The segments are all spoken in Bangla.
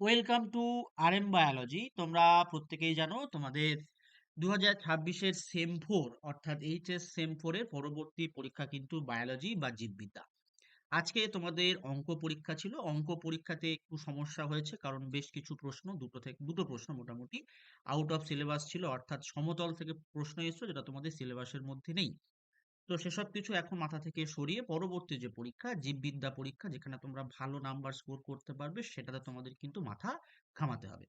Welcome to RM biology. তোমরা প্রত্যেকেই জানো তোমাদের 2026-এর সেম ফোর অর্থাৎ এইচএস সেম ফোরের পরবর্তী পরীক্ষা কিন্তু বায়োলজি বা জীববিদ্যা। আজকে তোমাদের অঙ্ক পরীক্ষা ছিল। অঙ্ক পরীক্ষাতে একটু সমস্যা হয়েছে কারণ বেশ কিছু প্রশ্ন দুটো প্রশ্ন মোটামুটি আউট অফ সিলেবাস ছিল, অর্থাৎ সমতল থেকে প্রশ্ন এসেছে যেটা তোমাদের সিলেবাসের মধ্যে নেই। তো সেসব কিছু এখন মাথা থেকে সরিয়ে পরবর্তী যে পরীক্ষা জীববিদ্যা পরীক্ষা, যেখানে তোমরা ভালো নাম্বার স্কোর করতে পারবে, সেটাতে তোমাদের কিন্তু মাথা ঘামাতে হবে।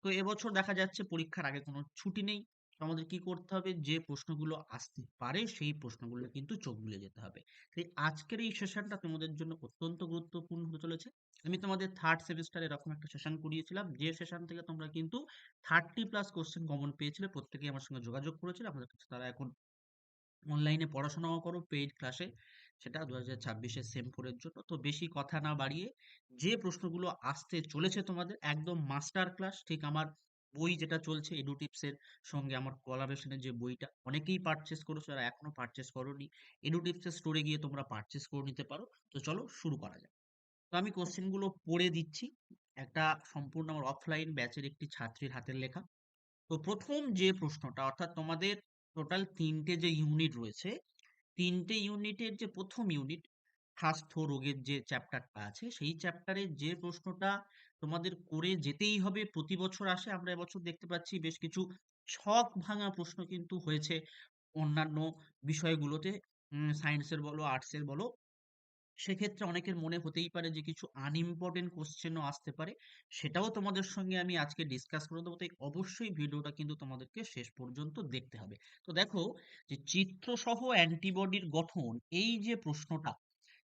তো এবছর দেখা যাচ্ছে পরীক্ষার আগে কোনো ছুটি নেই। তো আমাদের কি করতে হবে, যে প্রশ্নগুলো আসতে পারে সেই প্রশ্নগুলো কিন্তু চোখ বুজে যেতে হবে। তাই আজকের এই সেশনটা তোমাদের জন্য অত্যন্ত গুরুত্বপূর্ণ হতে চলেছে। আমি তোমাদের থার্ড সেমিস্টার এরকম একটা সেশন করিয়েছিলাম, যে সেশন থেকে তোমরা কিন্তু 30+ কোশ্চেন কমন পেয়েছিলে। প্রত্যেকেই আমার সঙ্গে যোগাযোগ করেছিল, আমাদের কাছে তারা এখন অনলাইনে পড়াশোনাও করো পেইড ক্লাসে, সেটা 2026-এর সেম ফোরের জন্য। তো বেশি কথা না বাড়িয়ে যে প্রশ্নগুলো আসতে চলেছে তোমাদের একদম মাস্টার ক্লাস, ঠিক আমার বই যেটা চলছে এডুটিপসের সঙ্গে আমার কোলাবোরেশনের যে বইটা অনেকেই পারচেস করেছো, যারা এখনো পারচেস করোনি এডুটিপসের স্টোরে গিয়ে তোমরা পারচেস করে নিতে পারো। তো চলো শুরু করা যাক। তো আমি কোশ্চেনগুলো পড়ে দিচ্ছি, একটা সম্পূর্ণ আমার অফলাইন ব্যাচের একটি ছাত্রীর হাতের লেখা। তো প্রথম যে প্রশ্নটা, অর্থাৎ তোমাদের টোটাল 3টে যে ইউনিট রয়েছে, 3টে ইউনিটের যে প্রথম ইউনিট স্বাস্থ্য রোগের যে চ্যাপ্টারটা আছে, সেই চ্যাপ্টারের যে প্রশ্নটা তোমাদের করে যেতেই হবে, প্রতি বছর আসে। আমরা এবছর দেখতে পাচ্ছি বেশ কিছু ছক ভাঙা প্রশ্ন কিন্তু হয়েছে অন্যান্য বিষয়গুলোতে, সায়েন্সের বলো আর্টসের বলো। সেক্ষেত্রে অনেকের মনে হতেই পারে যে কিছু আনইম্পর্টেন্ট কোশ্চেনও আসতে পারে, সেটাও তোমাদের সঙ্গে আমি আজকে ডিসকাস করে দেবো। তাই অবশ্যই ভিডিওটা কিন্তু তোমাদেরকে শেষ পর্যন্ত দেখতে হবে। তো দেখো, যে চিত্রসহ অ্যান্টিবডির গঠন, এই যে প্রশ্নটা,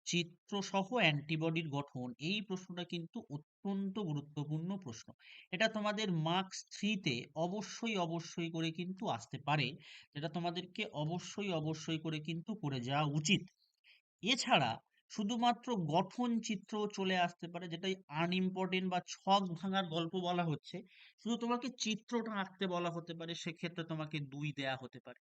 চিত্রসহ অ্যান্টিবডির গঠন, এই প্রশ্নটা কিন্তু অত্যন্ত গুরুত্বপূর্ণ প্রশ্ন। এটা তোমাদের মার্কস 3-তে অবশ্যই অবশ্যই করে কিন্তু আসতে পারে, যেটা তোমাদেরকে অবশ্যই অবশ্যই করে কিন্তু করে যাওয়া উচিত। এছাড়া শুধুমাত্র গঠন চিত্র চলে আসতে পারে, যেটাই আনইম্পর্টেন্ট বা ছক ভাঙার গল্প বলা হচ্ছে, শুধু তোমাকে চিত্রটা আঁকতে বলা হতে পারে, সেক্ষেত্রে তোমাকে 2 দেয়া হতে পারে।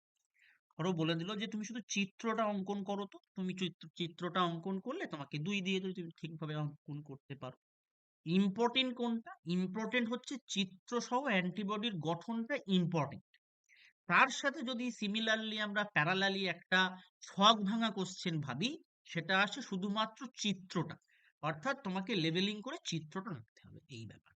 ধরো বলে দিল যে তুমি শুধু চিত্রটা অঙ্কন করো, তো তুমি চিত্রটা অঙ্কন করলে তোমাকে 2 দিয়ে দিলে, তুমি ঠিকভাবে অঙ্কন করতে পারো। ইম্পর্টেন্ট কোনটা? ইম্পর্টেন্ট হচ্ছে চিত্র সহ অ্যান্টিবডির গঠনটা ইম্পর্টেন্ট। তার সাথে যদি সিমিলারলি আমরা প্যারালালি একটা ছক ভাঙা কোশ্চেন ভাবি, সেটা আসে শুধুমাত্র চিত্রটা, অর্থাৎ তোমাকে লেভেলিং করে চিত্রটা রাখতে হবে, এই ব্যাপার।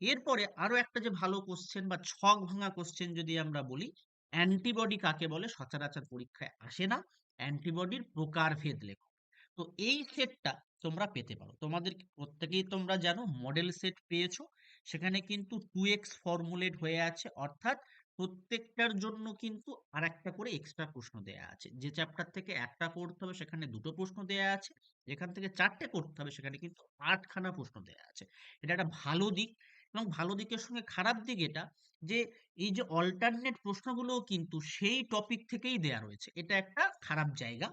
এরপরে আরো একটা যে ভালো কোশ্চেন বা ছক ভাঙা কোশ্চেন যদি আমরা বলি, অ্যান্টিবডি কাকে বলে, সচরাচর পরীক্ষায় আসে না, অ্যান্টিবডির প্রকারভেদ লেখো। তো এই সেটটা তোমরা পেতে পারো। তোমাদের প্রত্যেকেই তোমরা জানো মডেল সেট পেয়েছো, সেখানে কিন্তু 2x ফর্মুলেট হয়ে আছে, অর্থাৎ প্রত্যেকটার জন্য কিন্তু আর একটা করে এক্সট্রা প্রশ্ন দেয়া আছে। যে চ্যাপ্টার থেকে একটা করতে হবে সেখানে 2টো প্রশ্ন দেয়া আছে, যেখান থেকে 4টে করতে হবে সেখানে কিন্তু 8খানা প্রশ্ন দেয়া আছে। এটা একটা ভালো দিক। এবং ভালো দিকের সঙ্গে খারাপ দিক এটা, যে এই যে অল্টারনেট প্রশ্নগুলোও কিন্তু সেই টপিক থেকেই দেয়া রয়েছে, এটা একটা খারাপ জায়গা।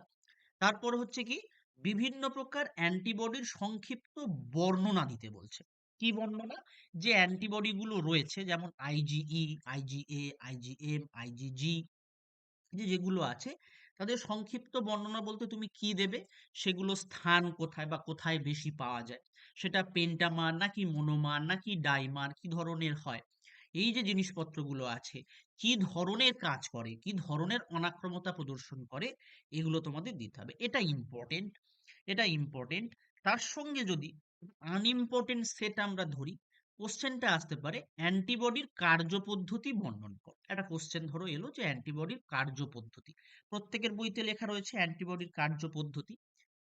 তারপর হচ্ছে কি, বিভিন্ন প্রকার অ্যান্টিবডির সংক্ষিপ্ত বর্ণনা দিতে বলছে। কি বর্ণনা? যে অ্যান্টিবডি গুলো রয়েছে, যেমন আইজিই, আইজিএ, আইজিএম, আইজিজি, যেগুলো আছে, তাদের সংক্ষিপ্ত বর্ণনা বলতে তুমি কি দেবে, সেগুলো স্থান কোথায় বা কোথায় বেশি পাওয়া যায়, সেটা পেন্টামার নাকি মনোমার নাকি ডাইমার, কি ধরনের হয়, এই যে জিনিসপত্রগুলো আছে, কি ধরনের কাজ করে, কি ধরনের অনাক্রমতা প্রদর্শন করে, এগুলো তোমাদের দিতে হবে। এটা ইম্পর্টেন্ট, এটা ইম্পর্টেন্ট। তার সঙ্গে যদি আনইম্পর্টেন্ট সেট আমরা ধরি, কোশ্চেনটা আসতে পারে অ্যান্টিবডির কার্যপদ্ধতি বর্ণন কর। একটা কোশ্চেন ধরো এলো যে অ্যান্টিবডির কার্যপদ্ধতি, প্রত্যেকের বইতে লেখা রয়েছে অ্যান্টিবডির কার্যপদ্ধতি।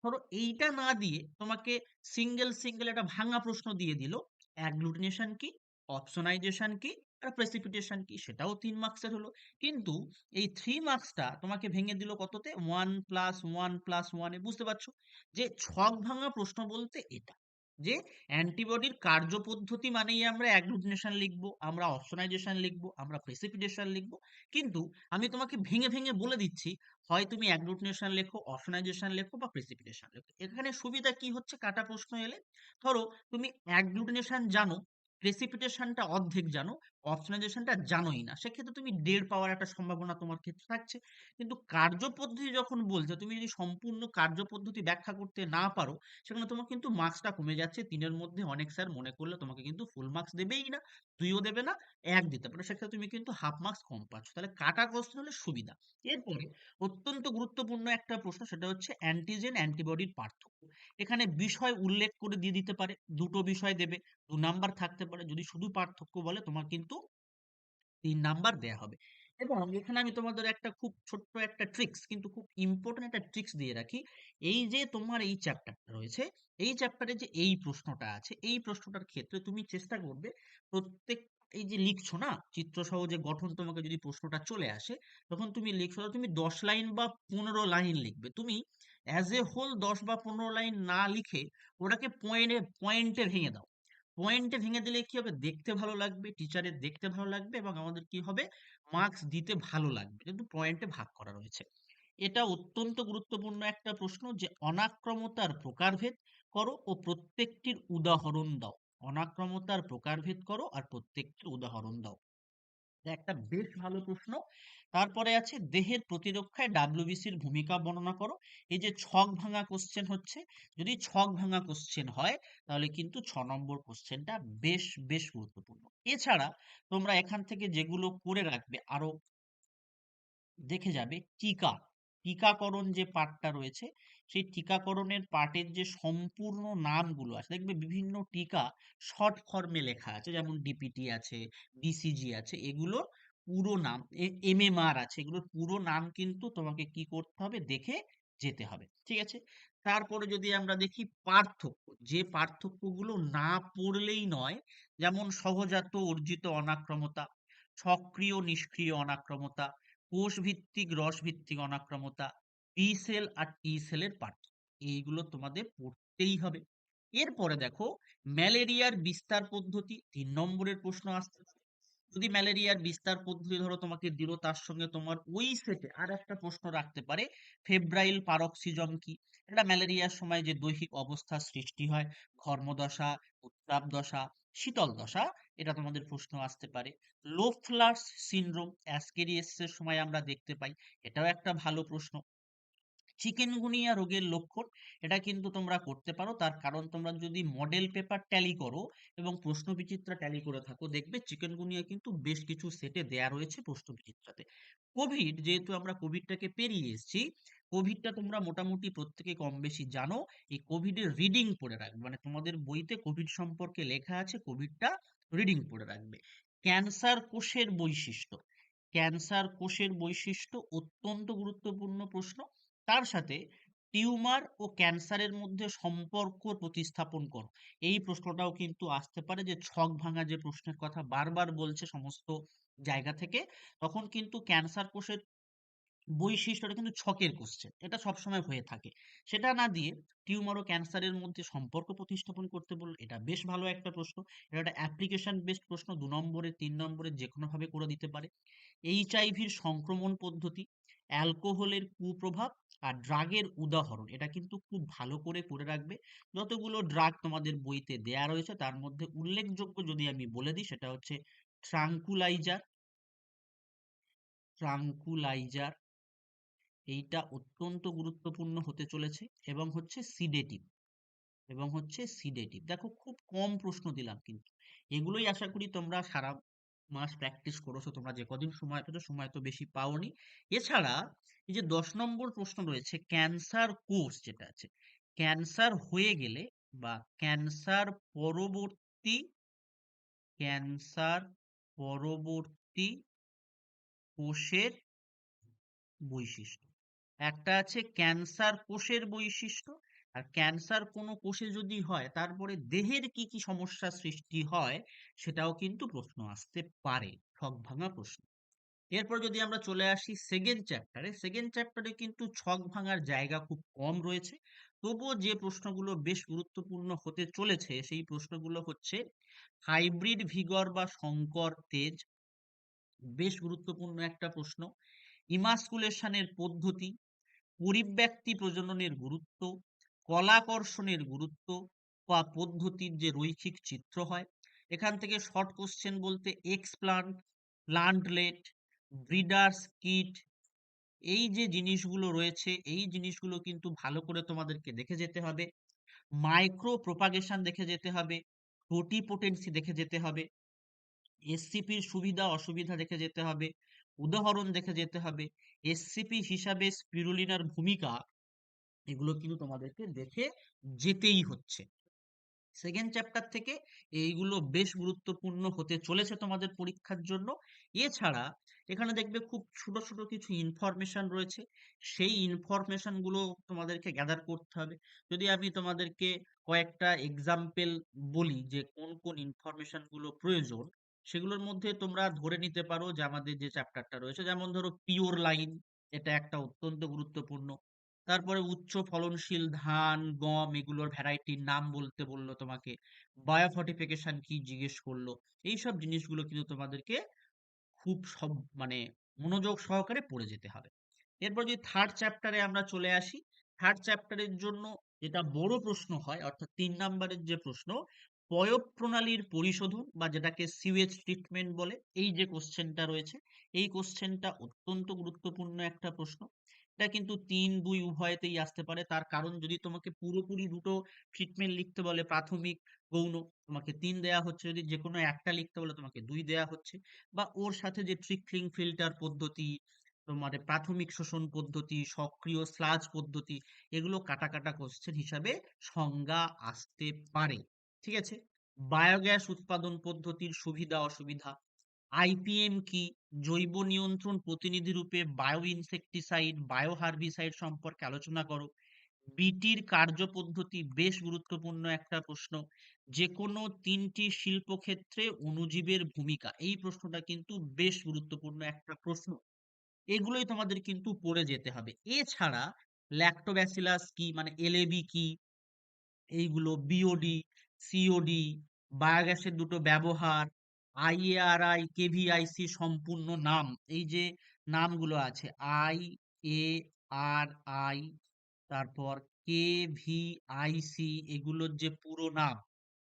ধরো এইটা না দিয়ে তোমাকে সিঙ্গেল সিঙ্গেল একটা ভাঙা প্রশ্ন দিয়ে দিল, অ্যাগ্লুটিনেশন কি, অপসোনাইজেশন কি, আর প্রেসিপিটেশন কি, সেটাও 3 মার্কসের হলো। কিন্তু এই 3 মার্কসটা তোমাকে ভেঙে দিল কততে, 1+1+1-এ। বুঝতে পারছো যে ছক ভাঙা প্রশ্ন বলতে এটা, যে অ্যান্টিবডির কার্যপদ্ধতি মানেই আমরা অ্যাগ্লুটিনেশন লিখবো, আমরা অপসোনাইজেশন লিখবো, আমরা প্রেসিপিটেশন লিখবো। কিন্তু আমি তোমাকে ভেঙে ভেঙে বলে দিচ্ছি, হয় তুমি অ্যাগ্লুটিনেশন লেখো, অপসোনাইজেশন লেখো বা প্রেসিপিটেশন লেখো। এখানে সুবিধা কি হচ্ছে, কাটা প্রশ্ন এলে ধরো তুমি অ্যাগ্লুটিনেশন জানো, প্রেসিপিটেশনটা অর্ধেক জানো, অপশনালাইজেশনটা জানোই না, সেক্ষেত্রে তুমি 1.5 পাওয়ার একটা সম্ভাবনা তোমার ক্ষেত্রে থাকছে। কিন্তু কার্যপদ্ধতি যখন বলছে, তুমি যদি সম্পূর্ণ কার্যপদ্ধতি ব্যাখ্যা করতে না পারো, সেখানে তোমার কিন্তু মার্কসটা কমে যাচ্ছে। 3 এর মধ্যে অনেক স্যার মনে করলে তোমাকে কিন্তু ফুল মার্কস দেবেই না, 2 ও দেবে না, 1 দিতে পারে। সেক্ষেত্রে তুমি কিন্তু হাফ মার্কস কম পাচ্ছ। তাহলে কাটা কোশ্চেন হলে সুবিধা। এরপরে অত্যন্ত গুরুত্বপূর্ণ একটা প্রশ্ন, সেটা হচ্ছে অ্যান্টিজেন অ্যান্টিবডির পার্থক্য। এখানে বিষয় উল্লেখ করে দিয়ে দিতে পারে, 2টো বিষয় দেবে, 2 নাম্বার থাকতে পারে। যদি শুধু পার্থক্য বলে, তোমার কিন্তু 3 নাম্বার দেয়া হবে। এবং এখানে আমি তোমাদের একটা খুব ছোট্ট একটা ট্রিক্স, কিন্তু খুব ইম্পর্টেন্ট একটা ট্রিক্স দিয়ে রাখি। এই যে তোমার এই চ্যাপ্টারটা রয়েছে, এই চ্যাপ্টারে যে এই প্রশ্নটা আছে, এই প্রশ্নটার ক্ষেত্রে তুমি চেষ্টা করবে প্রত্যেক, এই যে লিখছো না চিত্রসহ যে গঠন, তোমাকে যদি প্রশ্নটা চলে আসে, তখন তুমি লিখছো, তুমি 10 লাইন বা 15 লাইন লিখবে। তুমি অ্যাজ এ হোল 10 বা 15 লাইন না লিখে ওটাকে পয়েন্টে ভেঙে দাও। পয়েন্টে ভেঙে দিলে কি হবে, দেখতে ভালো লাগবে, টিচারের দেখতে ভালো লাগবে, এবং আমাদের কি হবে, মার্কস দিতে ভালো লাগবে, কিন্তু পয়েন্টে ভাগ করা রয়েছে। এটা অত্যন্ত গুরুত্বপূর্ণ একটা প্রশ্ন, যে অনাক্রমতার প্রকারভেদ করো ও প্রত্যেকটির উদাহরণ দাও। অনাক্রমতার প্রকারভেদ করো আর প্রত্যেকটির উদাহরণ দাও। একটা বেশ ভালো প্রশ্ন। তারপরে আছে দেহের প্রতিরক্ষায় ডাব্লিউবিসির ভূমিকা বর্ণনা করো। এই যে ছক ভাঙা কোশ্চেন হচ্ছে, যদি ছক ভাঙা কোশ্চেন হয়, তাহলে কিন্তু 6 নম্বর কোশ্চেনটা বেশ বেশ গুরুত্বপূর্ণ। এছাড়া তোমরা এখান থেকে যেগুলো করে রাখবে, আরো দেখে যাবে টিকাকরণ যে পার্টটা রয়েছে, সেই টিকাকরণের পার্টের যে সম্পূর্ণ নামগুলো আছে, দেখবে বিভিন্ন টিকা শর্ট ফর্মে লেখা আছে, যেমন ডিপিটি আছে, ডিসিজি আছে, এগুলো পুরো নাম, এমএমআর আছে, এগুলোর পুরো নাম কিন্তু তোমাকে কি করতে হবে, দেখে যেতে হবে। ঠিক আছে। তারপরে যদি আমরা দেখি পার্থক্য, যে পার্থক্যগুলো না পড়লেই নয়, যেমন সহজাত অর্জিত অনাক্রমতা, সক্রিয় নিষ্ক্রিয় অনাক্রমতা, কোষ ভিত্তিক রস ভিত্তিক অনাক্রমতা, বি সেল আর টি সেলের পার্থক্য, এইগুলো তোমাদের পড়তেই হবে। এরপরে দেখো ম্যালেরিয়ার বিস্তার পদ্ধতি, 3 নম্বরের প্রশ্ন আসতে পারে। যদি ম্যালেরিয়ার বিস্তার পদ্ধতি ধরো তোমাকে দিল, তার সঙ্গে তোমার ওই সেটে আর একটা প্রশ্ন রাখতে পারে, ফেব্রাইল পারক্সিজম কি। এটা ম্যালেরিয়ার সময় যে দৈহিক অবস্থা সৃষ্টি হয়, ঘর্মদশা, উত্তাপ দশা, শীতল দশা, এটা তোমাদের প্রশ্ন আসতে পারে। লোফলার্স সিনড্রোম অ্যাসকেরিয়াসিসের সময় আমরা দেখতে পাই, এটাও একটা ভালো প্রশ্ন। চিকেনগুনিয়া রোগের লক্ষণ, এটা কিন্তু তোমরা করতে পারো, তার কারণ তোমরা যদি মডেল পেপার ট্যালি করো এবং প্রশ্ন বিচিত্রা ট্যালি করে থাকো, দেখবে চিকেনগুনিয়া কিন্তু বেশ কিছু সেটে দেয়া রয়েছে প্রশ্ন বিচিত্রাতে। কোভিড, যেহেতু আমরা কোভিডটাকে পেরিয়ে এসেছি, কোভিডটা তোমরা মোটামুটি প্রত্যেকে কম বেশি জানো। এই কোভিডের রিডিং পড়ে রাখবে, মানে তোমাদের বইতে কোভিড সম্পর্কে লেখা আছে, কোভিডটা রিডিং পড়ে রাখবে। ক্যান্সার কোষের বৈশিষ্ট্য, ক্যান্সার কোষের বৈশিষ্ট্য অত্যন্ত গুরুত্বপূর্ণ প্রশ্ন। তার সাথে টিউমার ও ক্যান্সারের মধ্যে সম্পর্ক প্রতিস্থাপন করো, এই প্রশ্নটাও কিন্তু আসতে পারে। যে ছক ভাঙা যে প্রশ্নের কথা বারবার বলছে সমস্ত জায়গা থেকে, তখন কিন্তু ক্যান্সার কোষের বৈশিষ্ট্যটা কিন্তু ছকের কোশ্চেন, এটা সবসময় হয়ে থাকে। সেটা না দিয়ে টিউমার ও ক্যান্সারের মধ্যে সম্পর্ক প্রতিস্থাপন করতে বলল, এটা বেশ ভালো একটা প্রশ্ন। এটা একটা অ্যাপ্লিকেশন বেসড প্রশ্ন, 2 নম্বরে 3 নম্বরে যে কোনো ভাবে করে দিতে পারে। এইচআইভির সংক্রমণ পদ্ধতি, অ্যালকোহলের কুপ্রভাব আর ড্রাগের উদাহরণ, এটা কিন্তু খুব ভালো করে করে রাখবে। যতগুলো ড্রাগ তোমাদের বইতে দেয়া রয়েছে, তার মধ্যে উল্লেখযোগ্য যদি আমি বলে দিই, সেটা হচ্ছে ট্রাঙ্কুলাইজার, ট্রাঙ্কুলাইজার এইটা অত্যন্ত গুরুত্বপূর্ণ হতে চলেছে, এবং হচ্ছে সিডেটিভ, এবং হচ্ছে সিডেটিভ। দেখো খুব কম প্রশ্ন দিলাম, কিন্তু এগুলোই আশা করি তোমরা সারা মাস প্র্যাকটিস করেছো। তোমরা যে কদিন সময় পেতো, সময় তো বেশি পাওনি। এছাড়া এই যে 10 নম্বর প্রশ্ন রয়েছে, ক্যান্সার কোষ যেটা আছে, ক্যান্সার হয়ে গেলে বা ক্যান্সার পরবর্তী, ক্যান্সার পরবর্তী কোষের বৈশিষ্ট্য। একটা আছে ক্যান্সার কোষের বৈশিষ্ট্য, আর ক্যান্সার কোনো কোষে যদি হয়, তারপরে দেহের কি কি সমস্যা সৃষ্টি হয়, সেটাও কিন্তু প্রশ্ন আসতে পারে, ছক ভাঙা প্রশ্ন। এরপর যদি আমরা চলে আসি সেকেন্ড চ্যাপ্টারে, সেকেন্ড চ্যাপ্টারে কিন্তু ছক ভাঙার জায়গা খুব কম রয়েছে। তবুও যে প্রশ্নগুলো বেশ গুরুত্বপূর্ণ হতে চলেছে, সেই প্রশ্নগুলো হচ্ছে হাইব্রিড ভিগর বা শঙ্কর তেজ, বেশ গুরুত্বপূর্ণ একটা প্রশ্ন। ইমাস্কুলেশনের পদ্ধতি, পরিব্যক্তি প্রজননের গুরুত্ব, কলাকর্ষণের গুরুত্ব বা পদ্ধতির যে রৈখিক চিত্র হয়, এখান থেকে শর্ট কোশ্চেন বলতে এক্সপ্লান্ট, প্লান্টলেট, ব্রিডার্স কিট, এই যে জিনিসগুলো রয়েছে এই জিনিসগুলো কিন্তু ভালো করে তোমাদেরকে দেখে যেতে হবে। মাইক্রো প্রোপাগেশন দেখে যেতে হবে, টোটিপোটেন্সি দেখে যেতে হবে, এসসিপির সুবিধা অসুবিধা দেখে যেতে হবে, উদাহরণ দেখে যেতে হবে, এসসিপি হিসাবে স্পিরুলিনার ভূমিকা, এগুলো কিন্তু তোমাদেরকে দেখে যেতেই হচ্ছে। সেকেন্ড চ্যাপ্টার থেকে এইগুলো বেশ গুরুত্বপূর্ণ হতে চলেছে তোমাদের পরীক্ষার জন্য। এছাড়া এখানে দেখবে খুব ছোট ছোট কিছু ইনফরমেশন রয়েছে, সেই ইনফরমেশন গুলো তোমাদেরকে গ্যাদার করতে হবে। যদি আমি তোমাদেরকে কয়েকটা এক্সাম্পল বলি যে কোন কোন ইনফরমেশন গুলো প্রয়োজন, সেগুলোর মধ্যে তোমরা ধরে নিতে পারো যে আমাদের যে চ্যাপ্টারটা রয়েছে, যেমন ধরো পিওর লাইন, এটা একটা অত্যন্ত গুরুত্বপূর্ণ। তারপরে উচ্চ ফলনশীল ধান, গম এগুলোর ভ্যারাইটির নাম বলতে বললো তোমাকে, বায়োফর্টিফিকেশন কি জিজ্ঞেস করলো। এইসব জিনিসগুলো কিন্তু তোমাদেরকে খুব সব মানে মনোযোগ সহকারে পড়ে যেতে হবে। এরপর যদি থার্ড চ্যাপ্টারে আমরা চলে আসি, থার্ড চ্যাপ্টারের জন্য যেটা বড় প্রশ্ন হয় অর্থাৎ 3 নম্বরের যে প্রশ্ন, পয়ঃ প্রণালীর পরিশোধন বা যেটাকে সিওয়েজ ট্রিটমেন্ট বলে, এই যে কোশ্চেনটা রয়েছে, এই কোশ্চেনটা অত্যন্ত গুরুত্বপূর্ণ একটা প্রশ্ন। এটা কিন্তু 3, 2 উভয়তেই আসতে পারে। তার কারণ যদি তোমাকে পুরোপুরি দুটো ট্রিটমেন্ট লিখতে বলে, প্রাথমিক, গৌণ, তোমাকে 3 দেয়া হচ্ছে। যদি যে কোনো একটা লিখতে বলে তোমাকে 2 দেয়া হচ্ছে। বা ওর সাথে যে ট্রিকলিং ফিল্টার পদ্ধতি, তোমার প্রাথমিক শোষণ পদ্ধতি, সক্রিয় স্লাজ পদ্ধতি, এগুলো কাটা কাটা কোশ্চেন হিসাবে সংজ্ঞা আসতে পারে। ঠিক আছে? বায়োগ্যাস উৎপাদন পদ্ধতির সুবিধা অসুবিধা, আইপিএম কি, জৈব নিয়ন্ত্রণ প্রতিনিধি রূপে বায়ো ইনসেকটিসাইড, বায়ো হার্বিসাইড সম্পর্কে আলোচনা করো। বিটির কার্যপদ্ধতি বেশ গুরুত্বপূর্ণ একটা প্রশ্ন। যে কোনো 3টি শিল্পক্ষেত্রে অণুজীবের ভূমিকা, এই প্রশ্নটা কিন্তু বেশ গুরুত্বপূর্ণ একটা প্রশ্ন। এগুলোই তোমাদের কিন্তু পড়ে যেতে হবে। এছাড়া ল্যাক্টোব্যাসিলাস কি, মানে এলএবি কি, এইগুলো বিওডি, সিওডি, বায়োগ্যাসের দুটো ব্যবহার, আইএআরআই, কেভিআইসি সম্পূর্ণ নাম, এই যে নামগুলো আছে আইএআরআই, তারপর কেভিআইসি, এগুলোর যে পুরো নাম,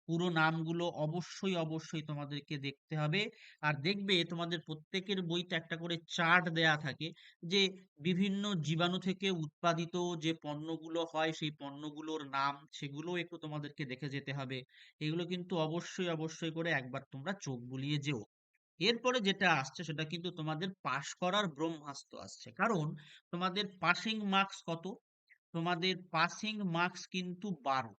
পুরো নামগুলো অবশ্যই অবশ্যই তোমাদেরকে দেখতে হবে। আর দেখবে তোমাদের প্রত্যেকের বইতে একটা করে চার্ট দেয়া থাকে যে বিভিন্ন জীবাণু থেকে উৎপাদিত যে পণ্যগুলো হয় সেই পণ্যগুলোর নাম, সেগুলো একটু তোমাদেরকে দেখে যেতে হবে। এগুলো কিন্তু অবশ্যই অবশ্যই করে একবার তোমরা চোখ বুলিয়ে যেও। এরপরে যেটা আসছে সেটা কিন্তু তোমাদের পাশ করার ব্রহ্মাস্ত্র আসছে, কারণ তোমাদের পাসিং মার্কস কত? তোমাদের পাসিং মার্কস কিন্তু 12।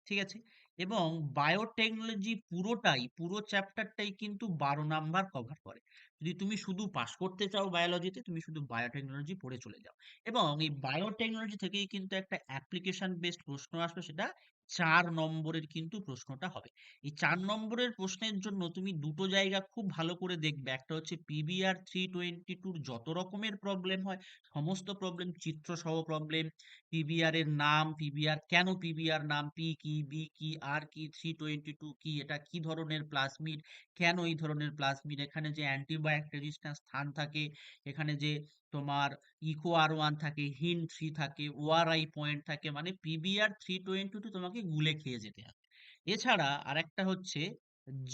ঠিক আছে? এবং বায়োটেকনোলজি পুরোটাই, পুরো চ্যাপ্টারটাই কিন্তু 12 নাম্বার কভার করে। যদি তুমি শুধু পাস করতে চাও বায়োলজিতে, তুমি শুধু বায়োটেকনোলজি পড়ে চলে যাও। এবং এই বায়োটেকনোলজি থেকেই কিন্তু একটা অ্যাপ্লিকেশন বেসড প্রশ্ন আসবে, সেটা 4 নম্বরের কিন্তু প্রশ্নটা হবে। এই 4 নম্বরের প্রশ্নের জন্য তুমি দুটো জায়গা খুব ভালো করে দেখবে। একটা হচ্ছে PBR 322 যত রকমের প্রবলেম হয়, সমস্ত প্রবলেম, চিত্র সহ প্রবলেম, পিবিআর এর নাম, পিবিআর কেন, পিবিআর নাম, পি কি, বি কি, আর কি, 322 কি, এটা কি ধরনের প্লাজমিড, কেন এই ধরনের প্লাজমিড, এখানে যে অ্যান্টিবায়োটিক রেজিস্ট্যান্স স্থান থাকে, এখানে যে তোমার ইকো আর 1 থাকে, হিন 3 থাকে, ওআরআই পয়েন্ট থাকে, মানে PBR 322 তোমাকে গুলে খেয়ে যেতে হবে। এছাড়া আরেকটা হচ্ছে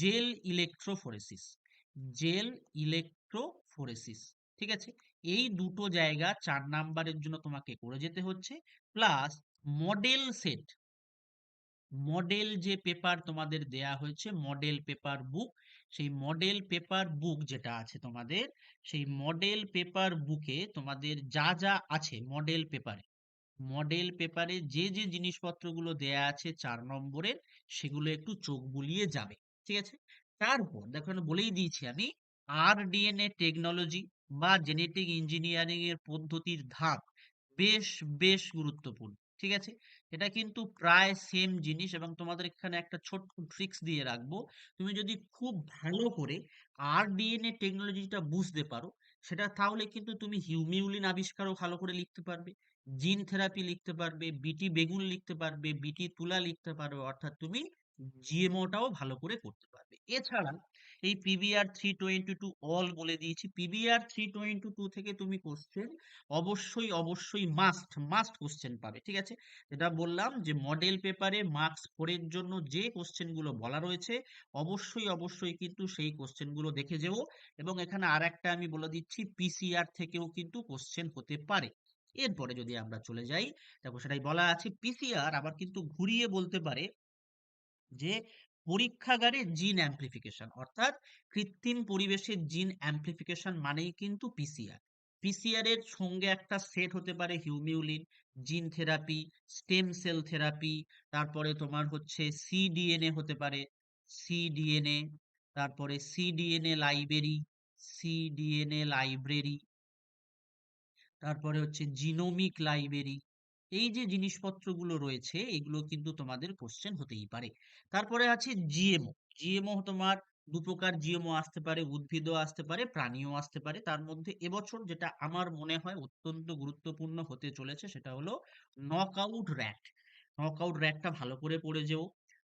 জেল ইলেকট্রোফোরেসিস, জেল ইলেকট্রোফোরেসিস, ঠিক আছে? এই দুটো জায়গা 4 নাম্বারের জন্য তোমাকে করে যেতে হচ্ছে। প্লাস মডেল সেট, মডেল যে পেপার তোমাদের দেয়া হয়েছে, মডেল পেপার বুক, সেই মডেল পেপার বুক যেটা আছে তোমাদের, সেই মডেল পেপার বুকে তোমাদের যা যা আছে মডেল পেপারে, মডেল পেপারে যে যে জিনিসপত্রগুলো দেয়া আছে 4 নম্বরের, সেগুলো একটু চোখ বুলিয়ে যাবে। ঠিক আছে? তারপর দেখো, এখানে বলেই দিয়েছি আমি, RDNA টেকনোলজি বা জেনেটিক ইঞ্জিনিয়ারিং এর পদ্ধতির ধাপ বেশ বেশ গুরুত্বপূর্ণ। ঠিক আছে? এটা কিন্তু প্রায় সেম জিনিস, এবং তোমাদের এখানে একটা ছোট্ট ট্রিক্স দিয়ে রাখবো। তুমি যদি খুব ভালো করে RDNA টেকনোলজিটা বুঝতে পারো, সেটা তাহলে কিন্তু তুমি হিউমিউলিন আবিষ্কারও ভালো করে লিখতে পারবে, জিন থেরাপি লিখতে পারবে, বিটি বেগুন লিখতে পারবে, বিটি তুলা লিখতে পারবে, অর্থাৎ তুমি জিএমওটাও ভালো করে করতে পারবে। এছাড়া এই PBR 322 অল বলে দিয়েছি। PBR 322 থেকে তুমি কোশ্চেন অবশ্যই অবশ্যই মাস্ট মাস্ট কোশ্চেন পাবে, ঠিক আছে। যেটা বললাম যে মডেল পেপারে মার্কস 4 জন্য যে কোশ্চেন গুলো বলা রয়েছে অবশ্যই অবশ্যই কিন্তু সেই কোশ্চেন গুলো দেখে যেও। এবং এখানে আর একটা আমি বলে দিচ্ছি, PCR থেকেও কিন্তু কোশ্চেন হতে পারে। এরপরে যদি আমরা চলে যাই, দেখো সেটাই বলা আছে, পিসিআর আবার কিন্তু ঘুরিয়ে বলতে পারে যে পরীক্ষাগারে জিন অ্যাম্প্লিফিকেশন, অর্থাৎ কৃত্রিম পরিবেশে জিন অ্যাম্প্লিফিকেশন মানেই কিন্তু পিসিআর। পিসিআর এর সঙ্গে একটা সেট হতে পারে humulene, gene therapy, stem cell therapy, তারপরে তোমার হচ্ছে সিডিএনএ হতে পারে, সিডিএনএ, তারপরে সিডিএনএ লাইব্রেরি, তারপরে হচ্ছে জিনোমিক লাইব্রেরি। এই যে জিনিসপত্রগুলো রয়েছে এগুলো কিন্তু তোমাদের কোশ্চেন হতেই পারে। তারপরে আছে জিএমও। জিএমও তোমার দু প্রকার জিএমও আসতে পারে, উদ্ভিদও আসতে পারে, প্রাণীও আসতে পারে। তার মধ্যে এবছর যেটা আমার মনে হয় অত্যন্ত গুরুত্বপূর্ণ হতে চলেছে সেটা হলো নকআউট র্যাট। নকআউট র্যাটটা ভালো করে পড়ে যেও।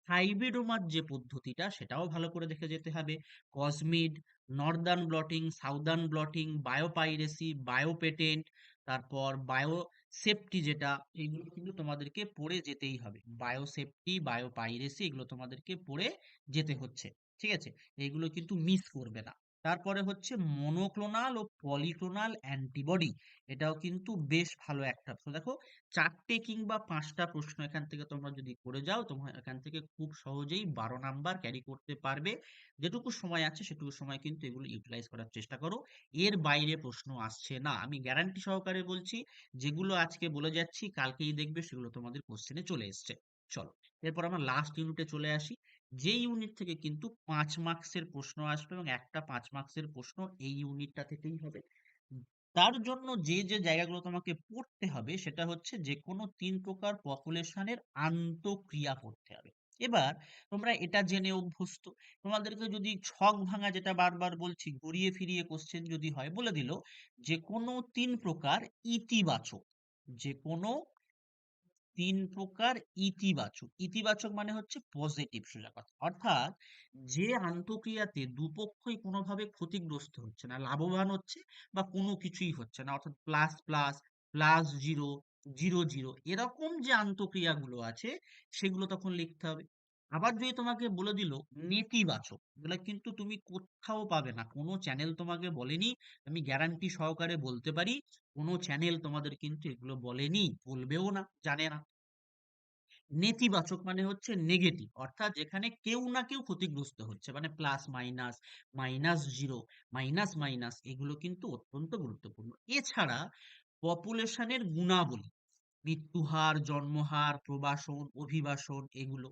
হাইব্রিডোমার যে পদ্ধতিটা সেটাও ভালো করে দেখে যেতে হবে। কসমিড, Northern bloating, southern bloating, biopiracy, বায়োপেটেন্ট, তারপর বায়োসেফটি, যেটা এগুলো কিন্তু তোমাদেরকে পড়ে যেতেই হবে। বায়োসেফটি, বায়োপাইরেসি এগুলো তোমাদেরকে পড়ে যেতে হচ্ছে, ঠিক আছে। এইগুলো কিন্তু মিস করবে না। তারপরে হচ্ছে মনোক্লোনাল ও পলিক্লোনাল অ্যান্টিবডি। এটাও কিন্তু বেশ ভালো একটা, তো দেখো 4টে কিংবা 5টা প্রশ্ন এখান থেকে তোমরা যদি করে যাও তোমরা এখান থেকে খুব সহজেই 12 নাম্বার ক্যারি করতে পারবে। যেটুকু সময় আছে সেটুকু সময় কিন্তু এগুলো ইউটিলাইজ করার চেষ্টা করো। এর বাইরে প্রশ্ন আসছে না, আমি গ্যারান্টি সহকারে বলছি। যেগুলো আজকে বলে যাচ্ছি কালকেই দেখবে সেগুলো তোমাদের কোশ্চেনে চলে এসছে। চলো, এরপর আমরা লাস্ট ইউনিটে চলে আসি। যে ইউনিট থেকে কিন্তু 5 মার্কসের প্রশ্ন আসবে এবং একটা 5 মার্কসের প্রশ্ন এই ইউনিটটা থেকেই হবে। তার জন্য যে যে জায়গাগুলো তোমাকে পড়তে হবে সেটা হচ্ছে যে কোনো 3 প্রকার পপুলেশনের আন্তঃক্রিয়া পড়তে হবে। এবার তোমরা এটা জেনে অভ্যস্ত, তোমাদেরকে যদি ছক ভাঙা, যেটা বারবার বলছি, ঘুরিয়ে ফিরিয়ে কোশ্চেন যদি হয়, বলে দিল যে কোনো 3 প্রকার ইতিবাচক, যে কোনো 3 প্রকার ইতিবাচক, ইতিবাচক মানে হচ্ছে পজিটিভ, সোজা কথা। অর্থাৎ যে আন্তঃক্রিয়াতে দুপক্ষই কোনোভাবে ক্ষতিগ্রস্ত হচ্ছে না, লাভবান হচ্ছে, বা কোনো কিছুই হচ্ছে না, অর্থাৎ plus plus, plus zero, zero zero, এরকম যে আন্তঃক্রিয়াগুলো আছে সেগুলো তখন লিখতে হবে। আবার যদি তোমাকে বলে দিল নেতিবাচক, এগুলো কিন্তু তুমি কোথাও পাবে না, কোনো চ্যানেল তোমাকে বলেনি। আমি গ্যারান্টি সহকারে বলতে পারি কোনো চ্যানেল তোমাদের কিন্তু এগুলো বলেনি, বলবেও না, জানে না। নেতিবাচক মানে হচ্ছে নেগেটিভ, অর্থাৎ যেখানে কেউ না কেউ ক্ষতিগ্রস্ত হচ্ছে, মানে plus minus, minus zero, minus minus, এগুলো কিন্তু অত্যন্ত গুরুত্বপূর্ণ। এছাড়া পপুলেশনের গুণাবলী, মৃত্যুহার, জন্মহার, প্রবাসন, অভিবাসন, এগুলো,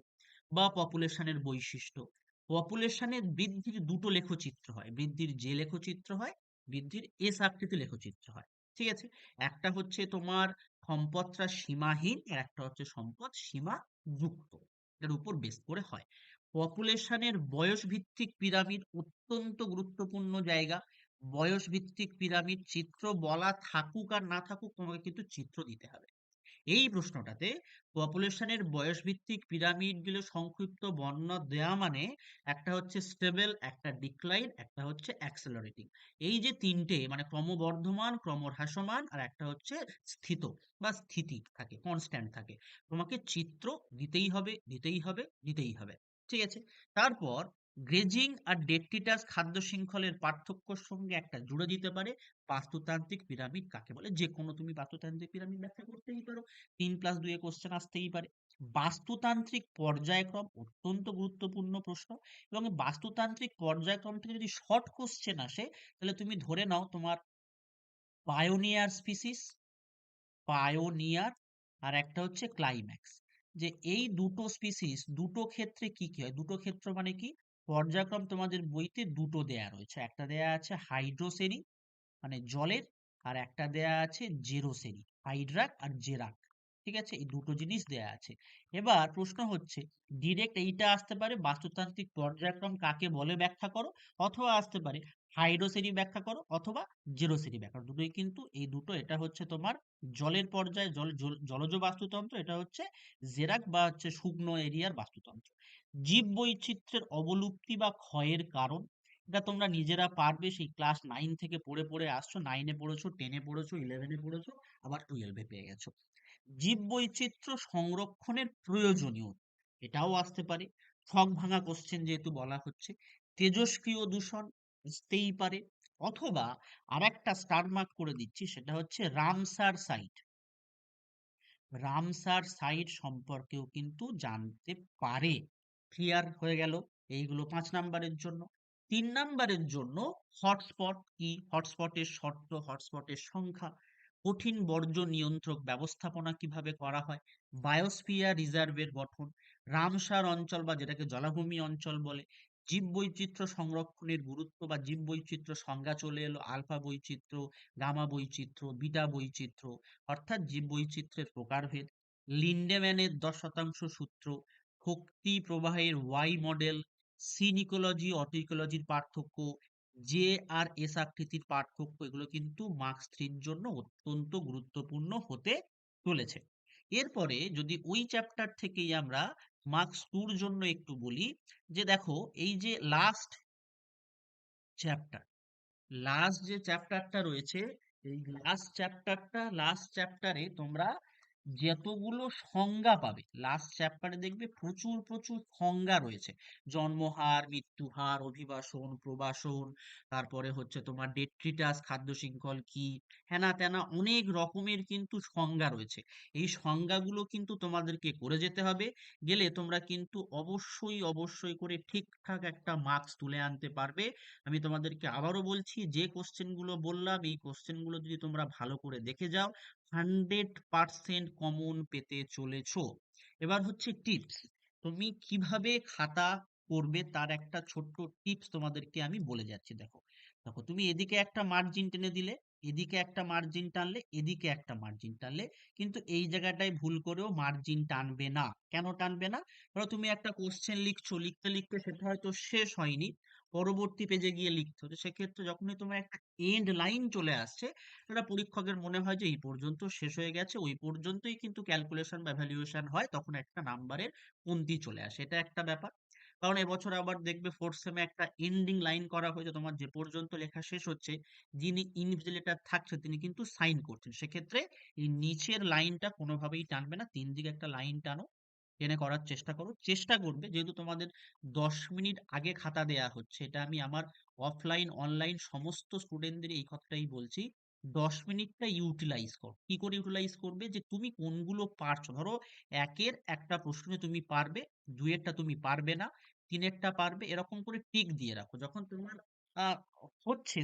বা পপুলেশনের বৈশিষ্ট্য। পপুলেশনের বৃদ্ধির দুটো লেখচিত্র হয়, বৃদ্ধির যে লেখচিত্র হয়, বৃদ্ধির এস আকৃতি লেখচিত্র হয়, ঠিক আছে। একটা হচ্ছে তোমার সম্পদটা সীমাহীন, আর একটা হচ্ছে সম্পদ সীমা যুক্ত, এটার উপর বেস করে হয়। পপুলেশনের বয়স ভিত্তিক পিরামিড অত্যন্ত গুরুত্বপূর্ণ জায়গা। বয়স ভিত্তিক পিরামিড চিত্র বলা থাকুক আর না থাকুক তোমাকে কিন্তু চিত্র দিতে হবে। এই প্রশ্নটাতে পপুলেশনের বয়স ভিত্তিক পিরামিড গুলো সংক্ষিপ্ত বর্ণনা দেয়া মানে একটা হচ্ছে স্টেবল, একটা ডিক্লাইন, একটা হচ্ছে অ্যাক্সেলারেটিং। এই যে তিনটে মানে ক্রমবর্ধমান, ক্রমহ্রাসমান, আর একটা হচ্ছে স্থিত বা স্থিতি থাকে, কনস্ট্যান্ট থাকে। তোমাকে চিত্র দিতেই হবে, দিতেই হবে, দিতেই হবে, ঠিক আছে। তারপর গ্রেজিং আর ডেট্রিটাস খাদ্য শৃঙ্খলের পার্থক্যর সঙ্গে একটা জুড়ে দিতে পারে বাস্তুতান্ত্রিক পিরামিড কাকে বলে। যে কোনো তুমি বাস্তুতান্ত্রিক পিরামিড ব্যাখ্যা করতেই পারো, 3+2 কোশ্চেন আসতেই পারে। বাস্তুতান্ত্রিক পর্যায়ক্রম অত্যন্ত গুরুত্বপূর্ণ প্রশ্ন, এবং এই বাস্তুতান্ত্রিক পর্যায়ক্রম থেকে যদি শর্ট কোশ্চেন আসে তাহলে তুমি ধরে নাও তোমার পায়োনিয়ার স্পিসিস, পায়োনিয়ার, আর একটা হচ্ছে ক্লাইম্যাক্স। যে এই দুটো স্পিসিস দুটো ক্ষেত্রে কি কি হয়, দুটো ক্ষেত্র মানে কি, পর্যায়ক্রম তোমাদের বইতে দুটো দেয়া রয়েছে, একটা দেয়া আছে হাইড্রোসেরি মানে জলের, আর একটা দেয়া আছে জেরোসেরি, হাইড্রাক আর জেরাক, ঠিক আছে, এই দুটো জিনিস দেয়া আছে। এবার প্রশ্ন হচ্ছে ডিরেক্ট এইটা আসতে পারে বাস্তুতান্ত্রিক পর্যায়ক্রম কাকে বলে ব্যাখ্যা করো, অথবা আসতে পারে হাইড্রোসেরি ব্যাখ্যা করো, অথবা জেরোসেরি ব্যাখ্যা, দুটোই কিন্তু এই দুটো, এটা হচ্ছে তোমার জলের পর্যায়ে জলজ বাস্তুতন্ত্র, এটা হচ্ছে জেরাক বা হচ্ছে শুকনো এরিয়ার বাস্তুতন্ত্র। জীব বৈচিত্র্যের অবলুপ্তি বা ক্ষয়ের কারণ, এটা তোমরা নিজেরা পারবে, সেই ক্লাস 9 থেকে পড়ে পড়ে আসছো, 9-এ পড়েছো, 10-এ পড়েছো, 11-এ পড়েছো, আবার 12-এ পেয়ে গেছো। জীববৈচিত্র্য সংরক্ষণের প্রয়োজনীয়, এটাও আসতে পারে। ছক ভাঙা কোশ্চেন যেহেতু বলা হচ্ছে, তেজস্ক্রিয় দূষণ আসতেই পারে। অথবা আরেকটা স্টার মার্ক করে দিচ্ছি, সেটা হচ্ছে রামসার সাইট। রামসার সাইট সম্পর্কেও কিন্তু জানতে পারে। ক্লিয়ার হয়ে গেল? এইগুলো 5 নাম্বারের জন্য। 3 নাম্বারের জন্য হটস্পট কি, হটস্পটের শর্ত, হটস্পটের সংখ্যা, কঠিন বর্জ্য নিয়ন্ত্রক ব্যবস্থাপনা কিভাবে করা হয়, বায়োস্ফিয়ার রিজার্ভের গঠন, রামসার অঞ্চল বা যেটাকে জলাভূমি অঞ্চল বলে, জীববৈচিত্র্য সংরক্ষণের গুরুত্ব বা জীববৈচিত্র্য সংজ্ঞা চলে এলো, আলফা বৈচিত্র্য, গামা বৈচিত্র্য, বিটা বৈচিত্র্য, অর্থাৎ জীববৈচিত্র্যের প্রকারভেদ, লিন্ডেম্যানের 10% সূত্র, শক্তি প্রবাহের Y model, synecology autecology পার্থক্য, জে আর এস আকৃতির পার্থক্য, এগুলো কিন্তু মার্কস 3 এর জন্য অত্যন্ত গুরুত্বপূর্ণ হতে চলেছে। এরপরে যদি ওই চ্যাপ্টার থেকেই আমরা মার্কস 2 এর জন্য একটু বলি, যে দেখো এই যে চ্যাপ্টার লাস্ট যে চ্যাপ্টারটা রয়েছে, এই লাস্ট চ্যাপ্টারে তোমরা যতগুলো সংজ্ঞা পাবে, লাস্ট চ্যাপ্টারে দেখবে প্রচুর প্রচুর সংজ্ঞা রয়েছে। জন্মহার, মৃত্যুহার, অভিবাসন, প্রবাসন, তারপরে হচ্ছে তোমার ডেট্রিটাস, খাদ্য শৃঙ্খল কি, হেনা তেনা অনেক রকমের কিন্তু সংজ্ঞা রয়েছে। এই সংজ্ঞাগুলো কিন্তু তোমাদেরকে করে যেতে হবে। গেলে তোমরা কিন্তু অবশ্যই অবশ্যই করে ঠিকঠাক একটা মার্কস তুলে আনতে পারবে। আমি তোমাদেরকে আবারও বলছি, যে কোশ্চেন গুলো বললাম এই কোশ্চেন গুলো যদি তোমরা ভালো করে দেখে যাও, 100% কমন পেতে চলেছো। এবার হচ্ছে টিপস, তুমি কিভাবে খাতা করবে তার একটা ছোট্ট টিপস তোমাদেরকে আমি বলে যাচ্ছি। দেখো দেখো তুমি এদিকে একটা মার্জিন টেনে দিলে, এদিকে একটা মার্জিন টানলে, এদিকে একটা মার্জিন টানলে, কিন্তু এই জায়গাটায় ভুল করেও মার্জিন টানবে না। কেন টানবে না? ধরো তুমি একটা কোশ্চেন লিখছো, লিখতে লিখতে সেটা হয়তো শেষ হয়নি, পরবর্তী পেজে গিয়ে লিখতে হচ্ছে, সেক্ষেত্রে যখনই তোমার একটা এন্ড লাইন চলে আসছে, এটা পরীক্ষকের মনে হয় যে এই পর্যন্ত শেষ হয়ে গেছে, ওই পর্যন্তই কিন্তু ক্যালকুলেশন বা ভ্যালুয়েশন হয়, তখন একটা নাম্বারের কমতি চলে আসে। এটা একটা ব্যাপার। কারণ এবছর আবার দেখবে ফোর্থ সেমে একটা এন্ডিং লাইন করা হয়েছে, তোমার যে পর্যন্ত লেখা শেষ হচ্ছে, যিনি ইনভিজিলেটর থাকছে তিনি কিন্তু সাইন করছেন, সেক্ষেত্রে এই নিচের লাইনটা কোনোভাবেই টানবে না, তিন দিকে একটা লাইন টানো, টেনে করার চেষ্টা করো। চেষ্টা করবে, যেহেতু তোমাদের 10 মিনিট আগে খাতা দেয়া হচ্ছে, এটা আমি আমার অফলাইন অনলাইন সমস্ত স্টুডেন্টদের এই কথাটাই বলছি, 10 মিনিটটা ইউটিলাইজ করো। কি করে ইউটিলাইজ করবে? যে তুমি কোনগুলো পারছো, ধরো একের একটা প্রশ্নে তুমি পারবে, দুইয়েরটা তুমি পারবে না, তিনেরটা পারবে, এরকম করে টিক দিয়ে রাখো। যখন তোমার আহ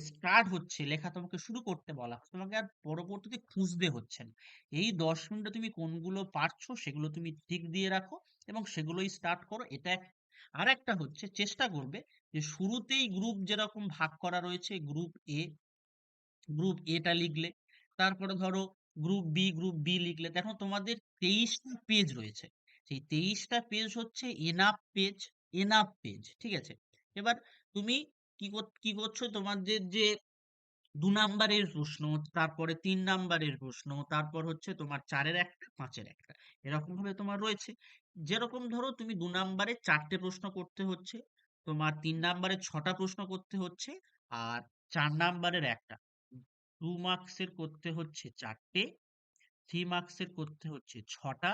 স্টার্ট হচ্ছে লেখা, তোমাকে শুরু করতে বলা হচ্ছে, তোমাকে আর পরবর্তীতে খুঁজতে হচ্ছে না। এই 10 মিনিটে তুমি কোনগুলো পারছো সেগুলো তুমি টিক দিয়ে রাখো এবং সেগুলোই স্টার্ট করো। আর একটা হচ্ছে, চেষ্টা করবে যে শুরুতেই গ্রুপ যেরকম ভাগ করা রয়েছে, গ্রুপ এ টা লিখলে, তারপরে ধরো গ্রুপ বি লিখলে, দেখো তোমাদের 23টা পেজ রয়েছে, সেই 23টা পেজ হচ্ছে এনাফ পেজ, ঠিক আছে? এবার তুমি কি করছো, তোমাদের যে 2 নাম্বারের প্রশ্ন, তারপরে 3 নাম্বারের প্রশ্ন, তারপর হচ্ছে তোমার 4-এর একটা, 5-এর একটা, এরকম ভাবে তোমার রয়েছে। যেরকম ধরো তুমি 2 নাম্বারে 4টে প্রশ্ন করতে হচ্ছে, তোমার 3 নাম্বারে 6টা প্রশ্ন করতে হচ্ছে, আর 4 নাম্বারের একটা। 2 মার্কসের করতে হচ্ছে 4টে, 3 মার্কসের করতে হচ্ছে 6টা,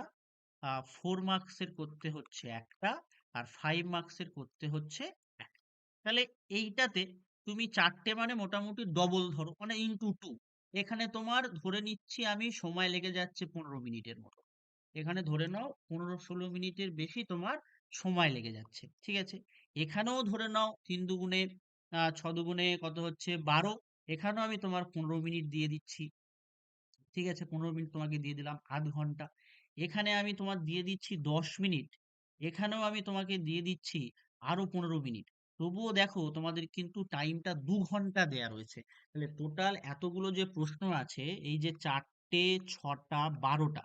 4 মার্কসের করতে হচ্ছে একটা, আর 5 মার্কসের করতে হচ্ছে একটা। তাহলে এইটাতে তুমি 4টে মানে মোটামুটি ডবল ধরো, মানে ইন্টু 2। এখানে তোমার ধরে নিচ্ছি আমি সময় লেগে যাচ্ছে 15 মিনিটের মতো। এখানে ধরে নাও 15-16 মিনিটের বেশি তোমার সময় লেগে যাচ্ছে, ঠিক আছে? এখানেও ধরে নাও 3 দুগুণে 6 দুগুণে কত হচ্ছে 12, এখানেও আমি তোমার 15 মিনিট দিয়ে দিচ্ছি, ঠিক আছে? 15 মিনিট তোমাকে দিয়ে দিলাম, আধ ঘন্টা। এখানে আমি তোমার দিয়ে দিচ্ছি 10 মিনিট, এখানেও আমি তোমাকে দিয়ে দিচ্ছি আরো 15 মিনিট। তবুও দেখো তোমাদের কিন্তু টাইমটা 2 ঘন্টা দেয়া রয়েছে। তাহলে টোটাল এতগুলো যে প্রশ্ন আছে, এই যে 4টে, 6টা, 12টা,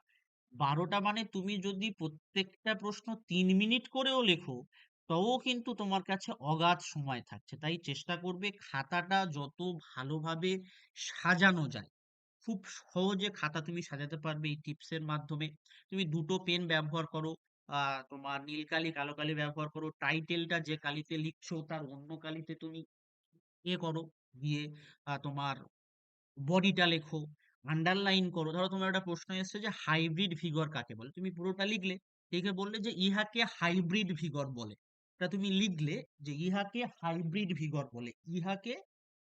12টা মানে তুমি যদি প্রত্যেকটা প্রশ্ন 3 মিনিট করেও লেখো, তবুও কিন্তু তোমার কাছে অগাধ সময় থাকছে। তাই চেষ্টা করবে খাতাটা যত ভালোভাবে সাজানো যায়, খুব সহজে খাতা তুমি সাজাতে পারবে এই টিপসের মাধ্যমে। তুমি দুটো পেন ব্যবহার করো, তোমার নীল কালি, কালো কালি ব্যবহার করো, টাইটেলটা যে কালিতে লিখছো তার অন্য কালিতে তুমি করো, দিয়ে তোমার বডিটা লেখো, আন্ডারলাইন করো। ধরো তোমার একটা প্রশ্ন এসেছে যে হাইব্রিড ভিগর কাকে বলে, তুমি পুরোটা লিখলে, লিখে বললে যে ইহাকে হাইব্রিড ভিগর বলে। এটা তুমি লিখলে যে ইহাকে হাইব্রিড ভিগর বলে, ইহাকে,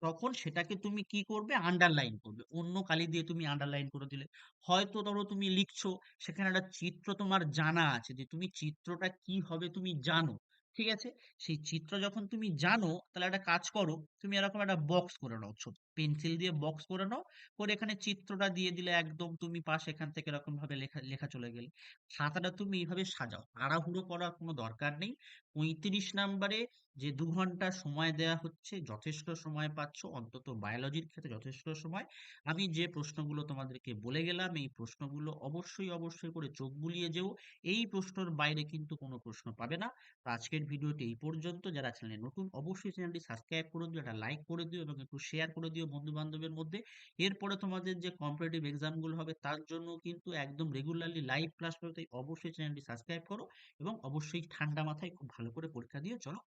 তখন সেটাকে তুমি কি করবে, আন্ডারলাইন করবে, অন্য কালি দিয়ে তুমি আন্ডারলাইন করে দিলে। হয়তো ধরো তুমি লিখছো, সেখানে একটা চিত্র তোমার জানা আছে, যে তুমি চিত্রটা কি হবে তুমি জানো, ঠিক আছে? সেই চিত্র যখন তুমি জানো, তাহলে একটা কাজ করো, তুমি এরকম একটা বক্স করে নাও, ছোট পেন্সিল দিয়ে বক্স করে নাও, করে এখানে চিত্রটা দিয়ে দিলে, একদম তুমি পাশে এখান থেকে এরকম ভাবে লেখা লেখা চলে গেলে। খাতাটা তুমি এইভাবে সাজাও, তাড়াহুড়ো করার কোনো দরকার নেই। 35 নম্বরে যে 2 ঘন্টা সময় দেয়া হচ্ছে, যথেষ্ট সময় পাচ্ছ, অন্তত বায়োলজির ক্ষেত্রে যথেষ্ট সময়। আমি যে প্রশ্নগুলো তোমাদেরকে বলে গেলাম, এই প্রশ্নগুলো অবশ্যই অবশ্যই করে চোখ বুলিয়ে যেও। এই প্রশ্নের বাইরে কিন্তু কোনো প্রশ্ন পাবে না। তো আজকের ভিডিওটি এই পর্যন্ত। যারা চ্যানেলে নতুন, অবশ্যই চ্যানেলটি সাবস্ক্রাইব করে দিও, একটা লাইক করে দিও এবং একটু শেয়ার করে দিও বন্ধু বান্ধবের মধ্যে। এরপরে তোমাদের যে কম্পিটিটিভ এক্সাম গুলো হবে, তার জন্য কিন্তু একদম রেগুলারলি লাইভ ক্লাস করতে অবশ্যই চ্যানেলটি সাবস্ক্রাইব করো, এবং অবশ্যই ঠান্ডা মাথায় খুব ভালো করে পরীক্ষা দিয়ে চলো।